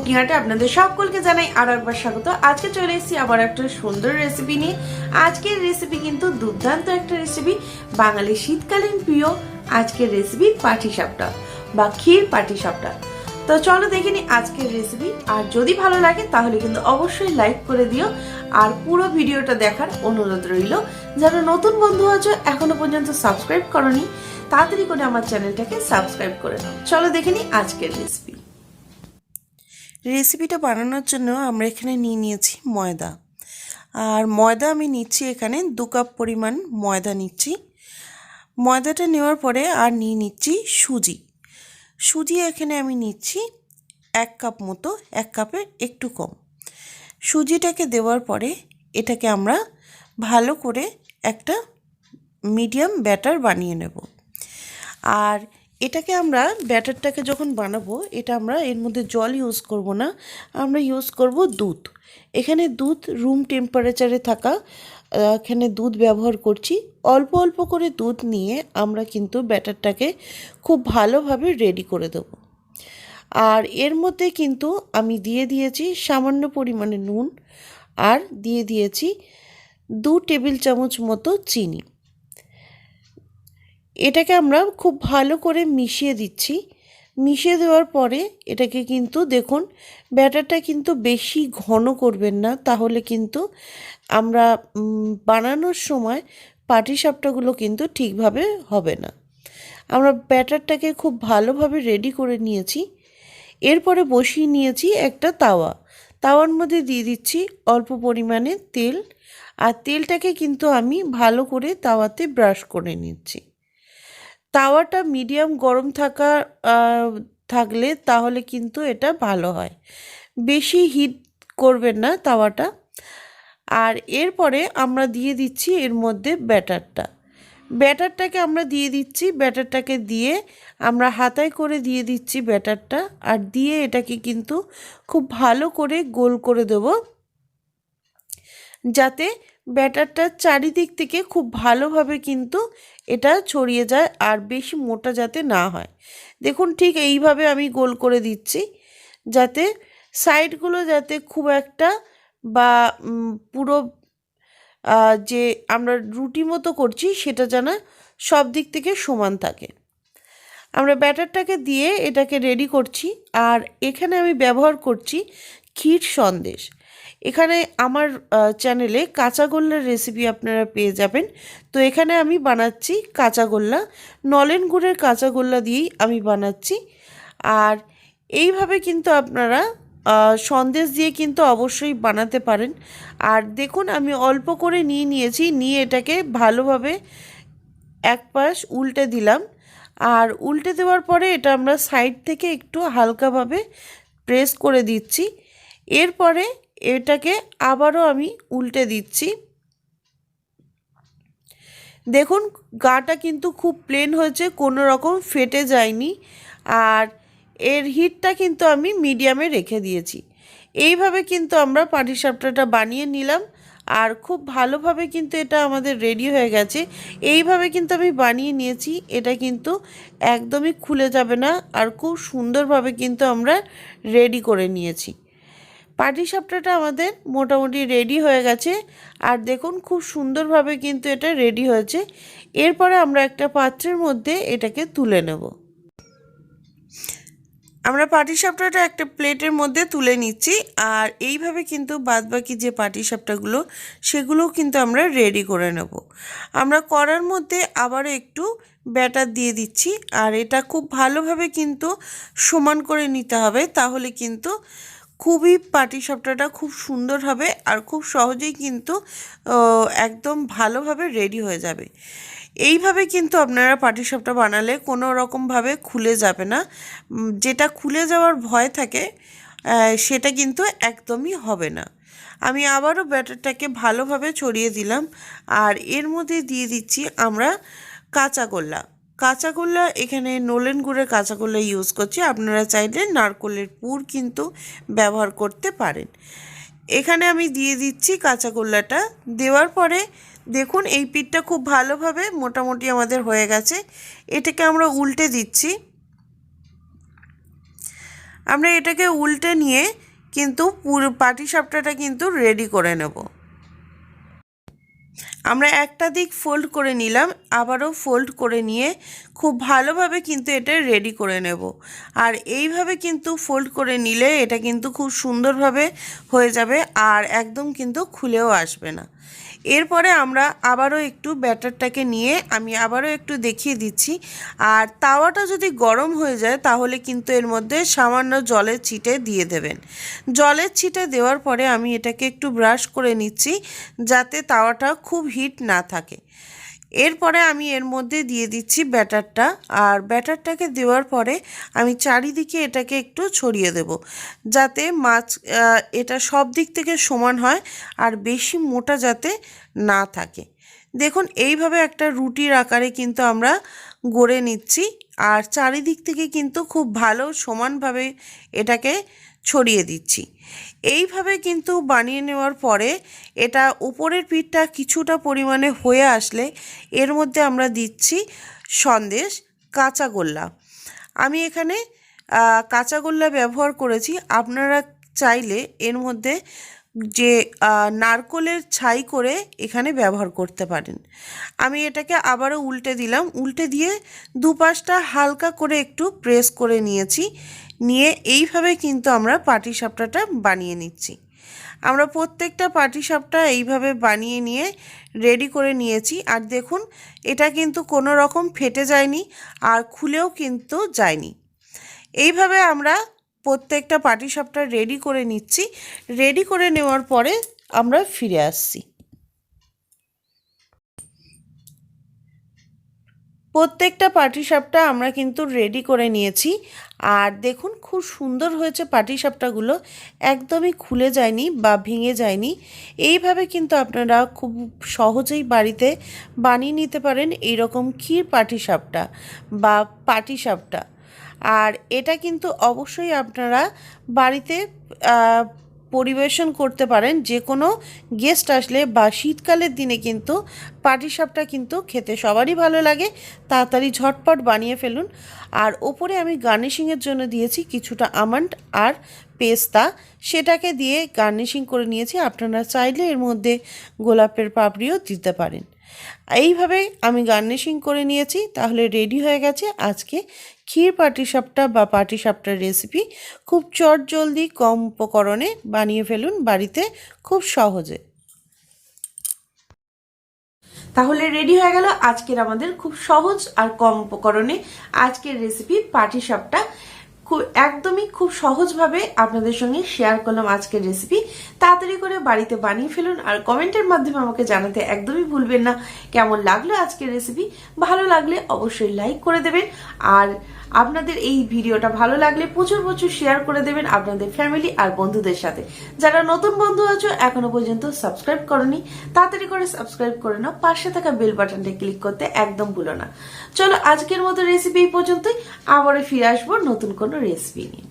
Cooking আর্টে আপনাদের সকলকে জানাই আরো একবার স্বাগত। আজকে চলে এসেছি আবার একটা সুন্দর রেসিপি নিয়ে। আজকের রেসিপি কিন্তু দুর্দান্ত একটা রেসিপি, বাঙালির শীতকালীন প্রিয় আজকের রেসিপি পাটিসাপটা বা ক্ষীর পাটিসাপটা। তো চলো দেখে নি আজকের রেসিপি, আর যদি ভালো লাগে তাহলে কিন্তু অবশ্যই লাইক করে দিও, আর পুরো ভিডিওটা দেখার অনুরোধ রইল। যারা নতুন বন্ধু আছো এখনো পর্যন্ত সাবস্ক্রাইব করোনি, তাড়াতাড়ি করে আমার চ্যানেলটাকে সাবস্ক্রাইব করে নাও। চলো দেখে নি আজকের রেসিপি। রেসিপিটা বানানোর জন্য আমরা এখানে নিয়ে নিয়েছি ময়দা, আর ময়দা আমি নিচ্ছি এখানে 2 কাপ পরিমাণ ময়দা নিচ্ছি। ময়দাটা নেওয়ার পরে আর নিয়ে নিচ্ছি সুজি এখানে আমি নিচ্ছি 1 কাপ মতো, 1 কাপের একটু কম। সুজিটাকে দেওয়ার পরে এটাকে আমরা ভালো করে একটা মিডিয়াম ব্যাটার বানিয়ে নেব। আর এটাকে আমরা ব্যাটারটাকে যখন বানাবো, এটা আমরা এর মধ্যে জল ইউজ করব না, আমরা ইউজ করব দুধ। এখানে দুধ রুম টেম্পারেচারে থাকা এখানে দুধ ব্যবহার করছি। অল্প অল্প করে দুধ নিয়ে আমরা কিন্তু ব্যাটারটাকে খুব ভালোভাবে রেডি করে দেব। আর এর মধ্যে কিন্তু আমি দিয়ে দিয়েছি সামান্য পরিমাণে নুন, আর দিয়ে দিয়েছি 2 টেবিল চামচ মতো চিনি। এটাকে আমরা খুব ভালো করে মিশিয়ে দিচ্ছি। মিশিয়ে দেওয়ার পরে এটাকে কিন্তু দেখুন, ব্যাটারটা কিন্তু বেশি ঘন করবেন না, তাহলে কিন্তু আমরা বানানোর সময় পাটিসাপটাগুলো কিন্তু ঠিকভাবে হবে না। আমরা ব্যাটারটাকে খুব ভালোভাবে রেডি করে নিয়েছি। এরপরে বসিয়ে নিয়েছি একটা তাওয়ার মধ্যে দিয়ে দিচ্ছি অল্প পরিমাণে তেল, আর তেলটাকে কিন্তু আমি ভালো করে তাওয়াতে ব্রাশ করে নিচ্ছি। তাওয়াটা মিডিয়াম গরম থাকলে তাহলে কিন্তু এটা ভালো হয়, বেশি হিট করবেন না তাওয়াটা। আর এরপরে আমরা দিয়ে দিচ্ছি এর মধ্যে ব্যাটারটাকে আমরা দিয়ে দিচ্ছি। ব্যাটারটাকে দিয়ে আমরা হাতায় করে দিয়ে দিচ্ছি ব্যাটারটা, আর দিয়ে এটাকে কিন্তু খুব ভালো করে গোল করে দেব, যাতে ব্যাটারটা চারিদিক থেকে খুব ভালোভাবে কিন্তু এটা ছড়িয়ে যায়, আর বেশি মোটা যাতে না হয়। দেখুন ঠিক এইভাবে আমি গোল করে দিচ্ছি, যাতে সাইডগুলো যাতে খুব একটা বা পুরো যে আমরা রুটি মতো করছি সেটা যেন সব দিক থেকে সমান থাকে। আমরা ব্যাটারটাকে দিয়ে এটাকে রেডি করছি। আর এখানে আমি ব্যবহার করছি ক্ষীর সন্দেশ। এখানে আমার চ্যানেলে কাঁচাগোল্লার রেসিপি আপনারা পেয়ে যাবেন। তো এখানে আমি বানাচ্ছি কাঁচাগোল্লা, নলেন গুড়ের কাঁচাগোল্লা দিয়েই আমি বানাচ্ছি। আর এইভাবে কিন্তু আপনারা সন্দেশ দিয়ে কিন্তু অবশ্যই বানাতে পারেন। আর দেখুন আমি অল্প করে নিয়েছি, নিয়ে এটাকে ভালোভাবে এক পাশ উল্টে দিলাম। আর উল্টে দেওয়ার পরে এটা আমরা সাইড থেকে একটু হালকাভাবে প্রেস করে দিচ্ছি। এরপরে এটাকে আবারও আমি উল্টে দিচ্ছি। দেখুন গাটা কিন্তু খুব প্লেন হয়েছে, কোনো রকম ফেটে যায়নি। আর এর হিটটা কিন্তু আমি মিডিয়ামে রেখে দিয়েছি। এইভাবে কিন্তু আমরা পাটিসাপটাটা বানিয়ে নিলাম, আর খুব ভালোভাবে কিন্তু এটা আমাদের রেডি হয়ে গেছে। এইভাবে কিন্তু আমি বানিয়ে নিয়েছি, এটা কিন্তু একদমই খুলে যাবে না, আর খুব সুন্দরভাবে কিন্তু আমরা রেডি করে নিয়েছি। পাটিসাপটাটা আমাদের মোটামুটি রেডি হয়ে গেছে। আর দেখুন খুব সুন্দরভাবে কিন্তু এটা রেডি হয়েছে। এরপরে আমরা একটা পাত্রের মধ্যে এটাকে তুলে নেব। আমরা পাটিসাপটাটা একটা প্লেটের মধ্যে তুলে নিচ্ছি। আর এইভাবে কিন্তু বাদবাকি যে পাটিসাপটাগুলো সেগুলোও কিন্তু আমরা রেডি করে নেব। আমরা কড়ার মধ্যে আবারও একটু ব্যাটার দিয়ে দিচ্ছি, আর এটা খুব ভালোভাবে কিন্তু সমান করে নিতে হবে, তাহলে কিন্তু খুবই পাটিসাপটাটা খুব সুন্দর হবে, আর খুব সহজেই কিন্তু একদম ভালোভাবে রেডি হয়ে যাবে। এইভাবে কিন্তু আপনারা পাটিসাপটা বানালে কোনো রকমভাবে খুলে যাবে না। যেটা খুলে যাওয়ার ভয় থাকে সেটা কিন্তু একদমই হবে না। আমি আবারও ব্যাটারটাকে ভালোভাবে ছড়িয়ে দিলাম, আর এর মধ্যে দিয়ে দিচ্ছি আমরা কাঁচাগোল্লা। এখানে নলেন গুড়ের কাঁচাগোল্লা ইউজ করছি, আপনারা চাইলে নারকেলের পুর কিন্তু ব্যবহার করতে পারেন। এখানে আমি দিয়ে দিচ্ছি কাঁচাগোল্লাটা। দেওয়ার পরে দেখুন এই পিঠটা খুব ভালোভাবে মোটামুটি আমাদের হয়ে গেছে। এটাকে আমরা উল্টে দিচ্ছি। আমরা এটাকে উল্টে নিয়ে কিন্তু পুরো পাটিসাপটাটা কিন্তু রেডি করে নেব। আমরা একটা দিক ফোল্ড করে নিলাম, আবারও ফোল্ড করে নিয়ে খুব ভালোভাবে কিন্তু এটা রেডি করে নেব। আর এইভাবে কিন্তু ফোল্ড করে নিলে এটা কিন্তু খুব সুন্দরভাবে হয়ে যাবে আর একদম কিন্তু খুলেও আসবে না। এরপরে আমরা আবারও একটু ব্যাটারটাকে নিয়ে আমি আবারও একটু দেখিয়ে দিচ্ছি। আর তাওয়াটা যদি গরম হয়ে যায় তাহলে কিন্তু এর মধ্যে সামান্য জলের ছিটে দিয়ে দেবেন। জলের ছিটে দেওয়ার পরে আমি এটাকে একটু ব্রাশ করে নিচ্ছি যাতে তাওয়াটা খুব হিট না থাকে। এরপরে আমি এর মধ্যে দিয়ে দিচ্ছি ব্যাটারটা, আর ব্যাটারটাকে দেওয়ার পরে আমি চারিদিকে এটাকে একটু ছড়িয়ে দেব যাতে এটা সব দিক থেকে সমান হয় আর বেশি মোটা যাতে না থাকে। দেখুন এইভাবে একটা রুটির আকারে কিন্তু আমরা গড়ে নিচ্ছি আর চারিদিক থেকে কিন্তু খুব ভালো সমানভাবে এটাকে ছড়িয়ে দিচ্ছি। এইভাবে কিন্তু বানিয়ে নেওয়ার পরে এটা উপরের পিঠটা কিছুটা পরিমাণে হয়ে আসলে এর মধ্যে আমরা দিচ্ছি সন্দেশ, কাঁচাগোল্লা। আমি এখানে কাঁচাগোল্লা ব্যবহার করেছি, আপনারা চাইলে এর মধ্যে যে নারকোলের ছাই করে এখানে ব্যবহার করতে পারেন। আমি এটাকে আবারও উল্টে দিলাম, উল্টে দিয়ে দুপাশটা হালকা করে একটু প্রেস করে নিয়েছি। নিয়ে এইভাবে কিন্তু আমরা পাটিসাপটাটা বানিয়ে নিচ্ছি। আমরা প্রত্যেকটা পাটিসাপটা এইভাবে বানিয়ে নিয়ে রেডি করে নিয়েছি। আর দেখুন এটা কিন্তু কোনো রকম ফেটে যায়নি আর খুলেও কিন্তু যায়নি। এইভাবে আমরা প্রত্যেকটা পাটিসাপটা রেডি করে নিচ্ছি। রেডি করে নেওয়ার পরে আমরা ফিরে আসছি। প্রত্যেকটা পাটিসাপটা আমরা কিন্তু রেডি করে নিয়েছি। আর দেখুন খুব সুন্দর হয়েছে পাটিসাপটাগুলো, একদমই খুলে যায়নি বা ভেঙে যায়নি। এইভাবে কিন্তু আপনারা খুব সহজেই বাড়িতে বানিয়ে নিতে পারেন এইরকম ক্ষীর পাটিসাপটা বা পাটিসাপটা। আর এটা কিন্তু অবশ্যই আপনারা বাড়িতে পরিবেশন করতে পারেন যে কোনো গেস্ট আসলে, বা শীতকালের দিনে কিন্তু পাটিসাপটা কিন্তু খেতে সবারই ভালো লাগে। তাড়াতাড়ি ঝটপট বানিয়ে ফেলুন। আর ওপরে আমি গার্নিশিংয়ের জন্য দিয়েছি কিছুটা আমন্ড আর পেস্তা, সেটাকে দিয়ে গার্নিশিং করে নিয়েছি। আপনারা চাইলে এর মধ্যে গোলাপের পাপড়িও দিতে পারেন। এইভাবে আমি গার্নিশিং করে নিয়েছি। তাহলে রেডি হয়ে গেছে আজকে ক্ষীর পাটিসাপটা বা পাটিসাপটার রেসিপি। খুব চটজলদি কম উপকরণে বানিয়ে ফেলুন বাড়িতে খুব সহজে। তাহলে রেডি হয়ে গেল আজকের আমাদের খুব সহজ আর কম উপকরণে আজকের রেসিপি পাটিসাপটা। একদমই খুব সহজভাবে আপনাদের সঙ্গে শেয়ার করলাম আজকের রেসিপি। তাড়াতাড়ি করে বাড়িতে বানিয়ে ফেলুন আর কমেন্টের মাধ্যমে আমাকে জানাতে একদমই ভুলবেন না কেমন লাগলো আজকের রেসিপি। ভালো লাগলে অবশ্যই লাইক করে দেবেন আর আপনাদের এই ভিডিওটা ভালো লাগলে প্রচুর প্রচুর শেয়ার করে দেবেন আপনাদের ফ্যামিলি আর বন্ধুদের সাথে। যারা নতুন বন্ধু আছো এখনো পর্যন্ত সাবস্ক্রাইব করনি, তাড়াতাড়ি করে সাবস্ক্রাইব করে নাও, পাশে থাকা বেল বাটনটা ক্লিক করতে একদম ভুলো না। চলো আজকের মতো রেসিপি এই পর্যন্তই, আবারও ফিরে আসবো নতুন কোনো রেসিপি নিয়ে।